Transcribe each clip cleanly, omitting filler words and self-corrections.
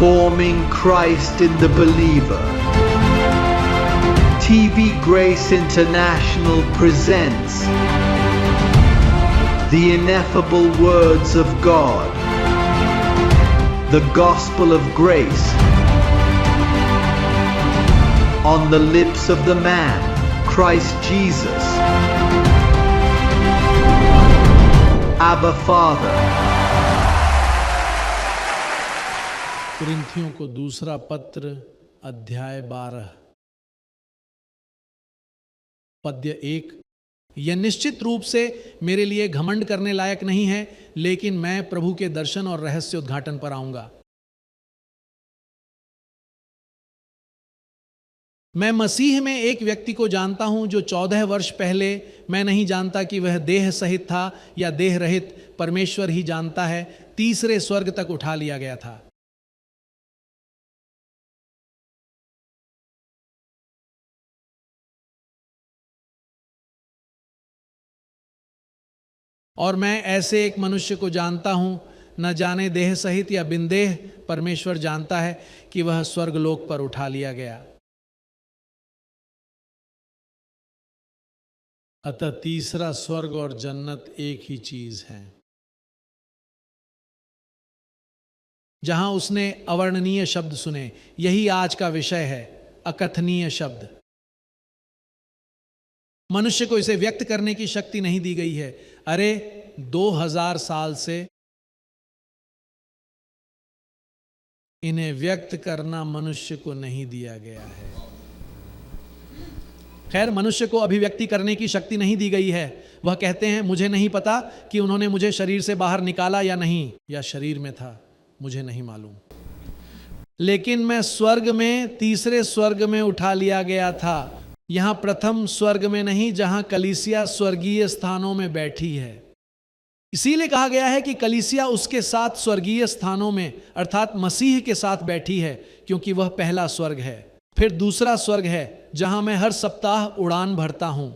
Forming Christ in the believer. TV Grace International presents the ineffable words of God, the gospel of grace, on the lips of the man, Christ Jesus. Abba Father. कुरिन्थियों को दूसरा पत्र अध्याय 12 पद्य 1। यह निश्चित रूप से मेरे लिए घमंड करने लायक नहीं है, लेकिन मैं प्रभु के दर्शन और रहस्य उद्घाटन पर आऊंगा। मैं मसीह में एक व्यक्ति को जानता हूं जो 14 वर्ष पहले, मैं नहीं जानता कि वह देह सहित था या देह रहित, परमेश्वर ही जानता है, तीसरे स्वर्ग तक उठा लिया गया था। और मैं ऐसे एक मनुष्य को जानता हूं, न जाने देह सहित या बिन देह, परमेश्वर जानता है, कि वह स्वर्गलोक पर उठा लिया गया। अतः तीसरा स्वर्ग और जन्नत एक ही चीज है। जहां उसने अवर्णनीय शब्द सुने, यही आज का विषय है, अकथनीय शब्द। मनुष्य को इसे व्यक्त करने की शक्ति नहीं दी गई है। अरे 2000 साल से इन्हें व्यक्त करना मनुष्य को नहीं दिया गया है। खैर, मनुष्य को अभिव्यक्ति करने की शक्ति नहीं दी गई है। वह कहते हैं, मुझे नहीं पता कि उन्होंने मुझे शरीर से बाहर निकाला या नहीं, या शरीर में था, मुझे नहीं मालूम। लेकिन मैं स्वर्ग में, तीसरे स्वर्ग में उठा लिया गया था। यहां प्रथम स्वर्ग में नहीं, जहां कलीसिया स्वर्गीय स्थानों में बैठी है। इसीलिए कहा गया है कि कलीसिया उसके साथ स्वर्गीय स्थानों में, अर्थात मसीह के साथ बैठी है, क्योंकि वह पहला स्वर्ग है। फिर दूसरा स्वर्ग है, जहां मैं हर सप्ताह उड़ान भरता हूं,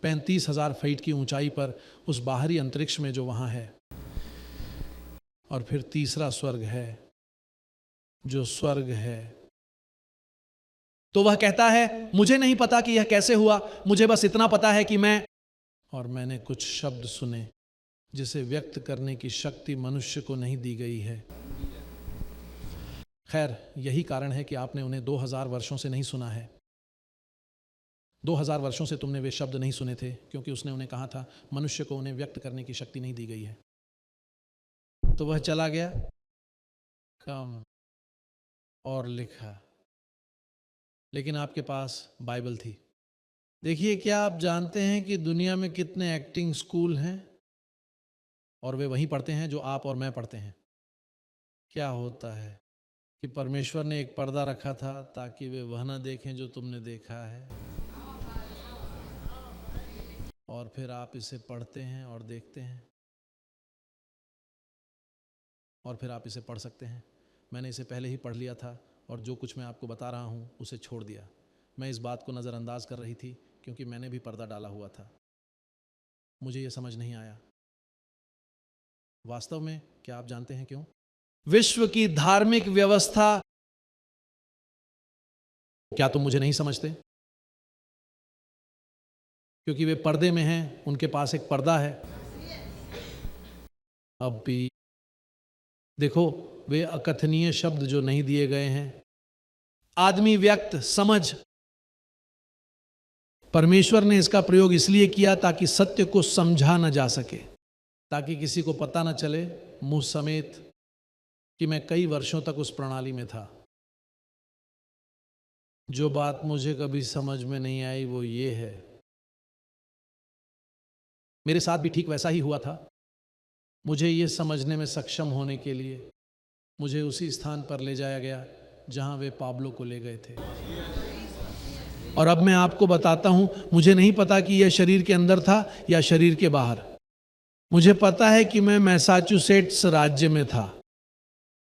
35,000 फीट की ऊंचाई पर, उस बाहरी अंतरिक्ष में जो वहां है। और फिर तीसरा स्वर्ग है, जो स्वर्ग है। तो वह कहता है, मुझे नहीं पता कि यह कैसे हुआ, मुझे बस इतना पता है कि मैंने कुछ शब्द सुने जिसे व्यक्त करने की शक्ति मनुष्य को नहीं दी गई है। खैर, यही कारण है कि आपने उन्हें 2000 वर्षों से नहीं सुना है। 2000 वर्षों से तुमने वे शब्द नहीं सुने थे, क्योंकि उसने उन्हें कहा था, मनुष्य को उन्हें व्यक्त करने की शक्ति नहीं दी गई है। तो वह चला गया, कम और लिखा। लेकिन आपके पास बाइबल थी। देखिए, क्या आप जानते हैं कि दुनिया में कितने एक्टिंग स्कूल हैं, और वे वहीं पढ़ते हैं जो आप और मैं पढ़ते हैं। क्या होता है कि परमेश्वर ने एक पर्दा रखा था ताकि वे वह ना देखें जो तुमने देखा है, और फिर आप इसे पढ़ते हैं और देखते हैं, और फिर आप इसे पढ़ सकते हैं। मैंने इसे पहले ही पढ़ लिया था, और जो कुछ मैं आपको बता रहा हूं उसे छोड़ दिया। मैं इस बात को नज़रअंदाज कर रही थी, क्योंकि मैंने भी पर्दा डाला हुआ था। मुझे यह समझ नहीं आया। वास्तव में क्या आप जानते हैं क्यों? विश्व की धार्मिक व्यवस्था, क्या तुम मुझे नहीं समझते? क्योंकि वे पर्दे में हैं, उनके पास एक पर्दा है। अब भी देखो, वे अकथनीय शब्द जो नहीं दिए गए हैं, आदमी व्यक्त समझ, परमेश्वर ने इसका प्रयोग इसलिए किया ताकि सत्य को समझा न जा सके, ताकि किसी को पता न चले, मुंह समेत, कि मैं कई वर्षों तक उस प्रणाली में था। जो बात मुझे कभी समझ में नहीं आई वो ये है, मेरे साथ भी ठीक वैसा ही हुआ था। मुझे ये समझने में सक्षम होने के लिए मुझे उसी स्थान पर ले जाया गया जहां वे पाब्लो को ले गए थे। और अब मैं आपको बताता हूं, मुझे नहीं पता कि यह शरीर के अंदर था या शरीर के बाहर। मुझे पता है कि मैं मैसाचुसेट्स राज्य में था,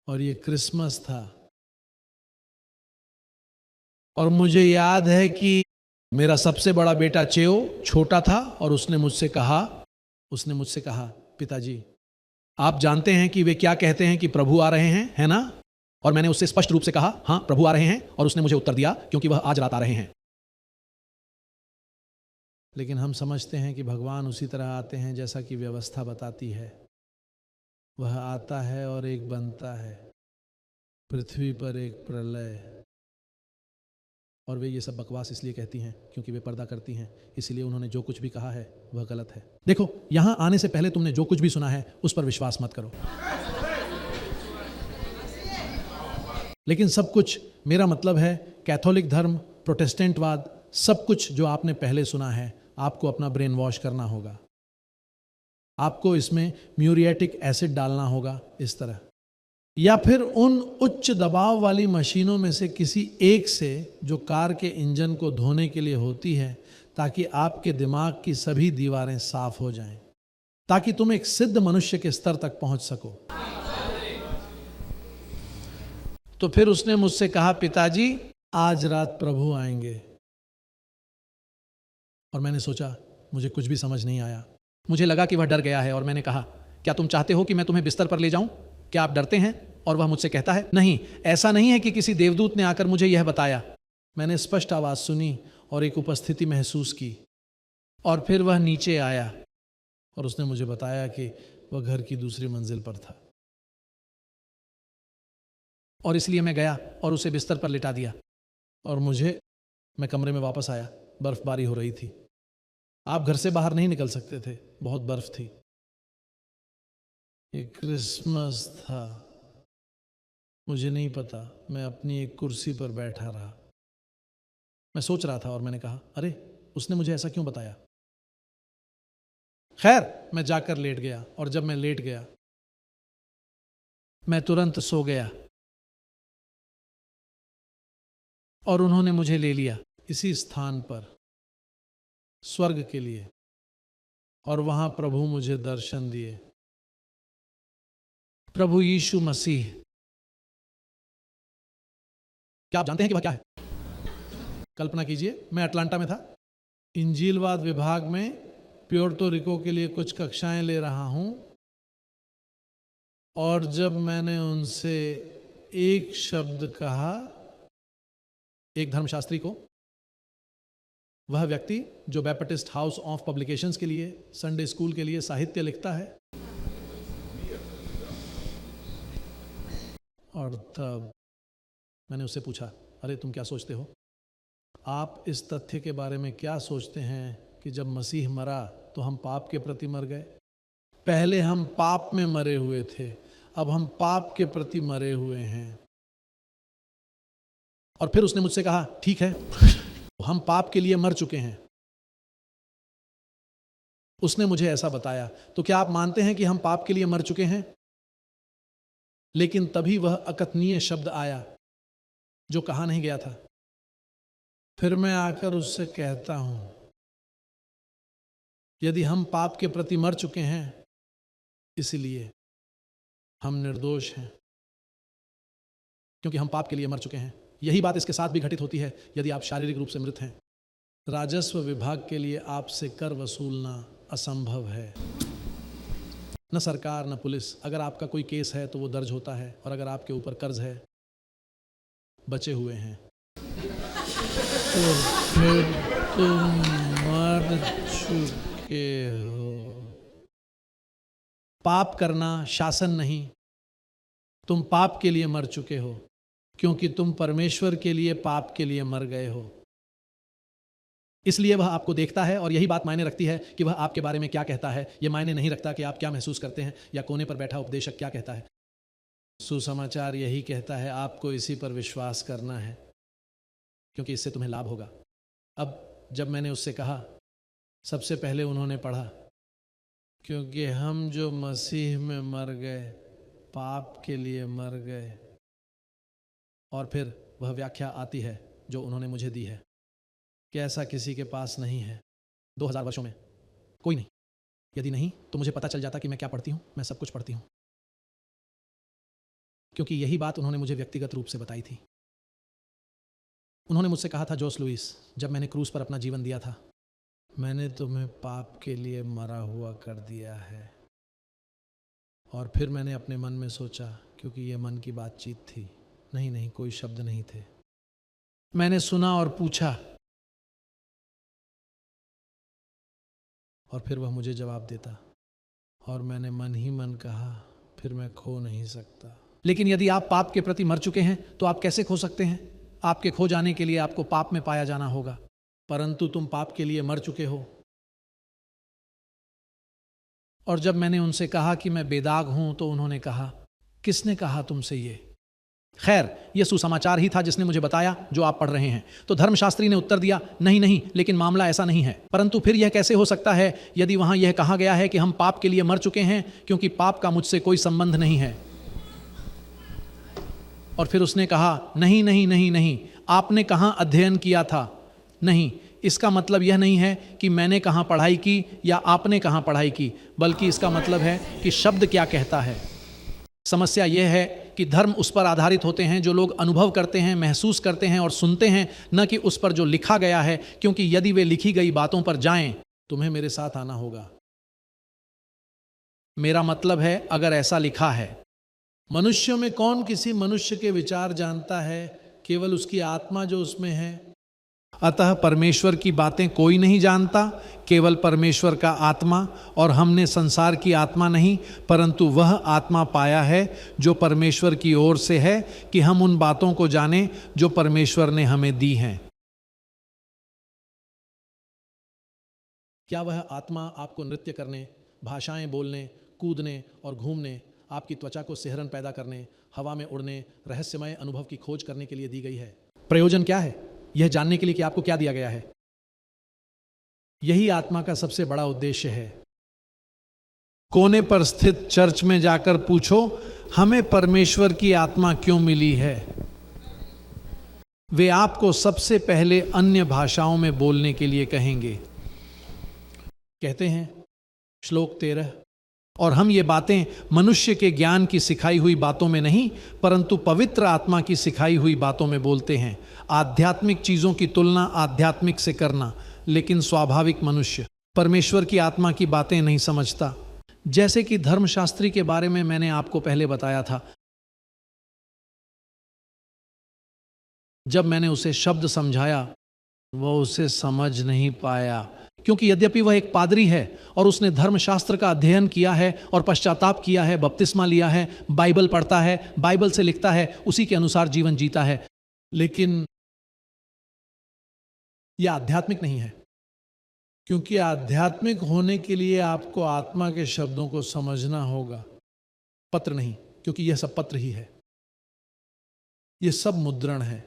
और ये क्रिसमस था। और मुझे याद है कि मेरा सबसे बड़ा बेटा चेओ छोटा था, और उसने मुझसे कहा, पिताजी आप जानते हैं कि वे क्या कहते हैं कि प्रभु आ रहे हैं, है ना? और मैंने उससे स्पष्ट रूप से कहा, हाँ प्रभु आ रहे हैं, और उसने मुझे उत्तर दिया, क्योंकि वह आज रात आ रहे हैं। लेकिन हम समझते हैं कि भगवान उसी तरह आते हैं जैसा कि व्यवस्था बताती है। वह आता है और एक बनता है, पृथ्वी पर एक प्रलय। और वे ये सब बकवास इसलिए कहती हैं क्योंकि वे पर्दा करती हैं, इसलिए उन्होंने जो कुछ भी कहा है वह गलत है। देखो, यहां आने से पहले तुमने जो कुछ भी सुना है उस पर विश्वास मत करो। लेकिन सब कुछ, मेरा मतलब है कैथोलिक धर्म, प्रोटेस्टेंटवाद, सब कुछ जो आपने पहले सुना है, आपको अपना ब्रेन वॉश करना होगा। आपको इसमें म्यूरिएटिक एसिड डालना होगा इस तरह, या फिर उन उच्च दबाव वाली मशीनों में से किसी एक से जो कार के इंजन को धोने के लिए होती है, ताकि आपके दिमाग की सभी दीवारें साफ हो जाएं, ताकि तुम एक सिद्ध मनुष्य के स्तर तक पहुंच सको। तो फिर उसने मुझसे कहा, पिताजी आज रात प्रभु आएंगे। और मैंने सोचा, मुझे कुछ भी समझ नहीं आया। मुझे लगा कि वह डर गया है, और मैंने कहा, क्या तुम चाहते हो कि मैं तुम्हें बिस्तर पर ले जाऊं? क्या आप डरते हैं? और वह मुझसे कहता है, नहीं, ऐसा नहीं है कि किसी देवदूत ने आकर मुझे यह बताया। मैंने स्पष्ट आवाज सुनी और एक उपस्थिति महसूस की, और फिर वह नीचे आया और उसने मुझे बताया कि वह घर की दूसरी मंजिल पर था। और इसलिए मैं गया और उसे बिस्तर पर लिटा दिया, और मैं कमरे में वापस आया। बर्फबारी हो रही थी, आप घर से बाहर नहीं निकल सकते थे, बहुत बर्फ थी। ये क्रिसमस था, मुझे नहीं पता। मैं अपनी एक कुर्सी पर बैठा रहा, मैं सोच रहा था, और मैंने कहा, अरे उसने मुझे ऐसा क्यों बताया? खैर, मैं जाकर लेट गया, और जब मैं लेट गया, मैं तुरंत सो गया, और उन्होंने मुझे ले लिया इसी स्थान पर स्वर्ग के लिए, और वहां प्रभु मुझे दर्शन दिए। प्रभु यीशु मसीह। क्या आप जानते हैं कि वह क्या है? कल्पना कीजिए, मैं अटलांटा में था, इंजीलवाद विभाग में प्योर्टो रिको के लिए कुछ कक्षाएं ले रहा हूं, और जब मैंने उनसे एक शब्द कहा, एक धर्मशास्त्री को, वह व्यक्ति जो बैप्टिस्ट हाउस ऑफ पब्लिकेशंस के लिए, संडे स्कूल के लिए साहित्य लिखता है, और तब मैंने उससे पूछा, अरे तुम क्या सोचते हो? आप इस तथ्य के बारे में क्या सोचते हैं कि जब मसीह मरा तो हम पाप के प्रति मर गए? पहले हम पाप में मरे हुए थे, अब हम पाप के प्रति मरे हुए हैं। और फिर उसने मुझसे कहा, ठीक है, हम पाप के लिए मर चुके हैं। उसने मुझे ऐसा बताया। तो क्या आप मानते हैं कि हम पाप के लिए मर चुके हैं? लेकिन तभी वह अकथनीय शब्द आया जो कहा नहीं गया था। फिर मैं आकर उससे कहता हूं, यदि हम पाप के प्रति मर चुके हैं, इसलिए हम निर्दोष हैं, क्योंकि हम पाप के लिए मर चुके हैं। यही बात इसके साथ भी घटित होती है यदि आप शारीरिक रूप से मृत हैं। राजस्व विभाग के लिए आपसे कर वसूलना असंभव है। न सरकार न पुलिस। अगर आपका कोई केस है तो वो दर्ज होता है, और अगर आपके ऊपर कर्ज है, बचे हुए हैं, तो फिर तुम मर चुके हो। पाप करना शासन नहीं, तुम पाप के लिए मर चुके हो, क्योंकि तुम परमेश्वर के लिए पाप के लिए मर गए हो। इसलिए वह आपको देखता है, और यही बात मायने रखती है कि वह आपके बारे में क्या कहता है। यह मायने नहीं रखता कि आप क्या महसूस करते हैं या कोने पर बैठा उपदेशक क्या कहता है। सुसमाचार यही कहता है, आपको इसी पर विश्वास करना है, क्योंकि इससे तुम्हें लाभ होगा। अब जब मैंने उससे कहा, सबसे पहले उन्होंने पढ़ा, क्योंकि हम जो मसीह में मर गए, पाप के लिए मर गए। और फिर वह व्याख्या आती है जो उन्होंने मुझे दी है कि ऐसा किसी के पास नहीं है 2000 वर्षों में, कोई नहीं। यदि नहीं तो मुझे पता चल जाता कि मैं क्या पढ़ती हूं। मैं सब कुछ पढ़ती हूं, क्योंकि यही बात उन्होंने मुझे व्यक्तिगत रूप से बताई थी। उन्होंने मुझसे कहा था, जोस लुइस, जब मैंने क्रूस पर अपना जीवन दिया था, मैंने तुम्हें पाप के लिए मरा हुआ कर दिया है। और फिर मैंने अपने मन में सोचा, क्योंकि यह मन की बातचीत थी, नहीं नहीं, कोई शब्द नहीं थे। मैंने सुना और पूछा, और फिर वह मुझे जवाब देता, और मैंने मन ही मन कहा, फिर मैं खो नहीं सकता। लेकिन यदि आप पाप के प्रति मर चुके हैं तो आप कैसे खो सकते हैं? आपके खो जाने के लिए आपको पाप में पाया जाना होगा, परंतु तुम पाप के लिए मर चुके हो। और जब मैंने उनसे कहा कि मैं बेदाग हूं, तो उन्होंने कहा, किसने कहा तुमसे ये? खैर, यह सुसमाचार ही था जिसने मुझे बताया जो आप पढ़ रहे हैं। तो धर्मशास्त्री ने उत्तर दिया, नहीं नहीं, लेकिन मामला ऐसा नहीं है। परंतु फिर यह कैसे हो सकता है यदि वहां यह कहा गया है कि हम पाप के लिए मर चुके हैं, क्योंकि पाप का मुझसे कोई संबंध नहीं है। और फिर उसने कहा, नहीं नहीं नहीं नहीं, आपने कहां अध्ययन किया था? नहीं, इसका मतलब यह नहीं है कि मैंने कहां पढ़ाई की या आपने कहां पढ़ाई की, बल्कि इसका मतलब है कि शब्द क्या कहता है। समस्या यह है कि धर्म उस पर आधारित होते हैं जो लोग अनुभव करते हैं, महसूस करते हैं और सुनते हैं, न कि उस पर जो लिखा गया है, क्योंकि यदि वे लिखी गई बातों पर जाएं, तुम्हें मेरे साथ आना होगा। मेरा मतलब है, अगर ऐसा लिखा है, मनुष्यों में कौन किसी मनुष्य के विचार जानता है? केवल उसकी आत्मा जो उसमें है। अतः परमेश्वर की बातें कोई नहीं जानता, केवल परमेश्वर का आत्मा। और हमने संसार की आत्मा नहीं, परंतु वह आत्मा पाया है जो परमेश्वर की ओर से है, कि हम उन बातों को जानें जो परमेश्वर ने हमें दी हैं। क्या वह आत्मा आपको नृत्य करने, भाषाएं बोलने, कूदने और घूमने, आपकी त्वचा को सिहरन पैदा करने, हवा में उड़ने, रहस्यमय अनुभव की खोज करने के लिए दी गई है? प्रयोजन क्या है? यह जानने के लिए कि आपको क्या दिया गया है। यही आत्मा का सबसे बड़ा उद्देश्य है। कोने पर स्थित चर्च में जाकर पूछो, हमें परमेश्वर की आत्मा क्यों मिली है? वे आपको सबसे पहले अन्य भाषाओं में बोलने के लिए कहेंगे। कहते हैं श्लोक 13, और हम ये बातें मनुष्य के ज्ञान की सिखाई हुई बातों में नहीं, परंतु पवित्र आत्मा की सिखाई हुई बातों में बोलते हैं। आध्यात्मिक चीजों की तुलना आध्यात्मिक से करना, लेकिन स्वाभाविक मनुष्य परमेश्वर की आत्मा की बातें नहीं समझता। जैसे कि धर्मशास्त्री के बारे में मैंने आपको पहले बताया था, जब मैंने उसे शब्द समझाया, वह उसे समझ नहीं पाया, क्योंकि यद्यपि वह एक पादरी है और उसने धर्मशास्त्र का अध्ययन किया है और पश्चाताप किया है, बपतिस्मा लिया है, बाइबल पढ़ता है, बाइबल से लिखता है, उसी के अनुसार जीवन जीता है, लेकिन यह आध्यात्मिक नहीं है। क्योंकि आध्यात्मिक होने के लिए आपको आत्मा के शब्दों को समझना होगा, पत्र नहीं, क्योंकि यह सब पत्र ही है, यह सब मुद्रण है,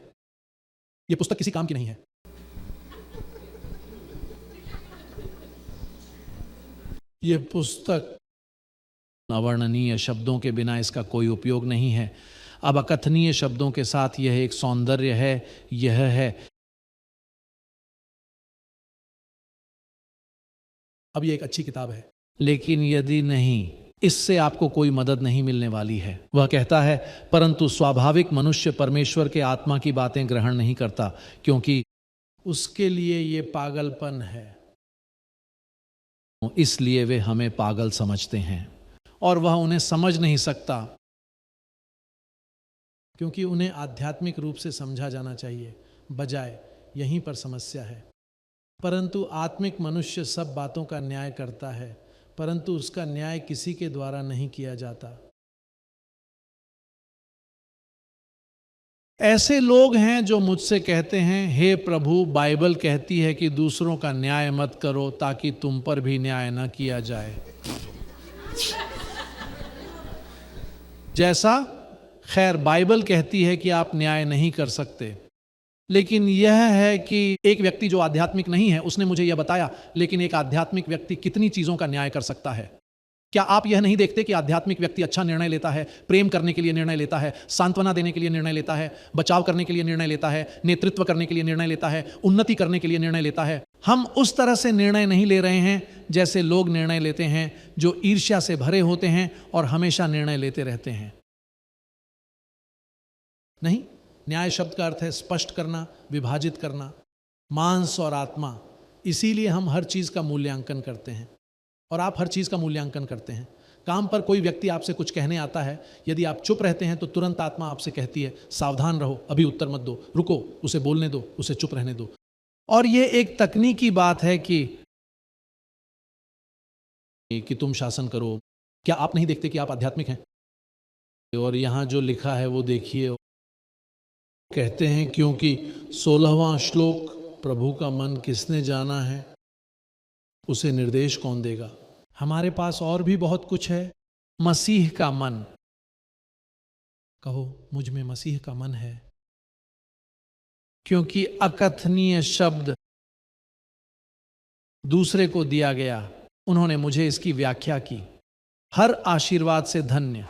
यह पुस्तक किसी काम की नहीं है। यह पुस्तक अवर्णनीय शब्दों के बिना इसका कोई उपयोग नहीं है। अब अकथनीय शब्दों के साथ यह एक सौंदर्य है, यह है। अब यह एक अच्छी किताब है, लेकिन यदि नहीं, इससे आपको कोई मदद नहीं मिलने वाली है। वह कहता है, परंतु स्वाभाविक मनुष्य परमेश्वर के आत्मा की बातें ग्रहण नहीं करता, क्योंकि उसके लिए यह पागलपन है, इसलिए वे हमें पागल समझते हैं, और वह उन्हें समझ नहीं सकता, क्योंकि उन्हें आध्यात्मिक रूप से समझा जाना चाहिए, बजाय यहीं पर समस्या है। परंतु आत्मिक मनुष्य सब बातों का न्याय करता है, परंतु उसका न्याय किसी के द्वारा नहीं किया जाता। ऐसे लोग हैं जो मुझसे कहते हैं, हे प्रभु, बाइबल कहती है कि दूसरों का न्याय मत करो ताकि तुम पर भी न्याय न किया जाए। जैसा, खैर, बाइबल कहती है कि आप न्याय नहीं कर सकते, लेकिन यह है कि एक व्यक्ति जो आध्यात्मिक नहीं है, उसने मुझे यह बताया, लेकिन एक आध्यात्मिक व्यक्ति कितनी चीजों का न्याय कर सकता है। क्या आप यह नहीं देखते कि आध्यात्मिक व्यक्ति अच्छा निर्णय लेता है, प्रेम करने के लिए निर्णय लेता है, सांत्वना देने के लिए निर्णय लेता है, बचाव करने के लिए निर्णय लेता है, नेतृत्व करने के लिए निर्णय लेता है, उन्नति करने के लिए निर्णय लेता है। हम उस तरह से निर्णय नहीं ले रहे हैं जैसे लोग निर्णय लेते हैं जो ईर्ष्या से भरे होते हैं और हमेशा निर्णय लेते रहते हैं। नहीं, न्याय शब्द का अर्थ है स्पष्ट करना, विभाजित करना, मांस और आत्मा। इसीलिए हम हर चीज का मूल्यांकन करते हैं, और आप हर चीज का मूल्यांकन करते हैं। काम पर कोई व्यक्ति आपसे कुछ कहने आता है, यदि आप चुप रहते हैं तो तुरंत आत्मा आपसे कहती है सावधान रहो, अभी उत्तर मत दो, रुको, उसे बोलने दो, उसे चुप रहने दो। और ये एक तकनीकी बात है कि तुम शासन करो। क्या आप नहीं देखते कि आप आध्यात्मिक हैं? और यहां जो लिखा है वो देखिए, कहते हैं क्योंकि 16वां श्लोक, प्रभु का मन किसने जाना है, उसे निर्देश कौन देगा। हमारे पास और भी बहुत कुछ है। मसीह का मन, कहो मुझ में मसीह का मन है, क्योंकि अकथनीय शब्द दूसरे को दिया गया, उन्होंने मुझे इसकी व्याख्या की। हर आशीर्वाद से धन्य